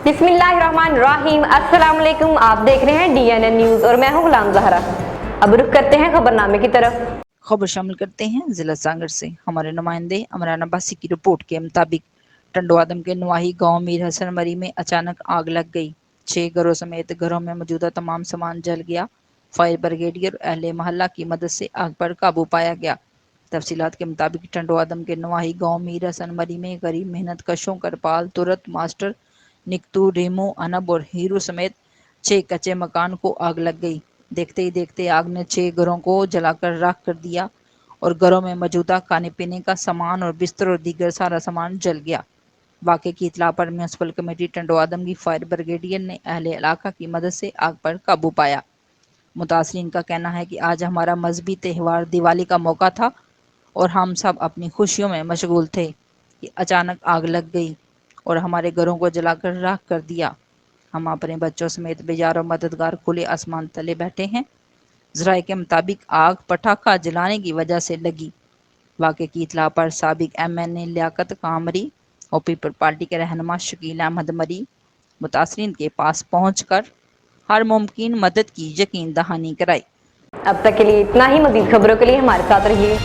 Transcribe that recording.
बिस्मिल्लाहिर्रहमानिर्रहीम। अस्सलाम वालेकुम। आप देख रहे हैं DNN न्यूज़ और मैं हूं गुलाम ज़हरा। अब रुख करते हैं खबरनामे की तरफ। खबर शामिल करते हैं जिला सागर से। हमारे नुमाइंदे अमरान अब्बासी की रिपोर्ट के मुताबिक टंडवादम के नवाही गांव मीर हसन मरी में अचानक आग लग गई। 6 घरों समेत घरों में मौजूदा तमाम सामान जल गया। फायर ब्रिगेडियर और अहले मोहल्ला की मदद से आग पर काबू पाया गया। तफसीलात के मुताबिक टंडवादम के नवाही गांव मीर हसन मरी में गरीब मेहनत कशों करपाल तुरत मास्टर निकतू रेमो अनब और हीरो समेत 6 कच्चे मकान को आग लग गई। देखते ही देखते आग ने 6 घरों को जलाकर राख कर दिया और घरों में मौजूदा खाने पीने का सामान और बिस्तर और दीगर सारा सामान जल गया। वाक़े की इत्तला पर म्यूनसिपल कमेटी टंडवादम की फायर ब्रिगेडियर ने अहले इलाका की मदद से आग पर काबू पाया। मुतासरीन का कहना है कि आज हमारा मजहबी त्यौहार दिवाली का मौका था और हम सब अपनी खुशियों में मशगूल थे कि अचानक आग लग गई और हमारे घरों को जलाकर राख कर दिया। हम अपने बच्चों समेत बेजार और मददगार खुले आसमान तले बैठे हैं। ज़राए के मुताबिक आग पटाखा जलाने की वजह से लगी। वाक़े की इत्तला पर साबिक MNA लियाकत कामरी और पीपल पार्टी के रहनुमा शकील अहमद मरी मुतासरीन के पास पहुंचकर हर मुमकिन मदद की यकीन दहानी कराई। अब तक के लिए इतना ही। मज़ीद खबरों के लिए हमारे साथ रहिए।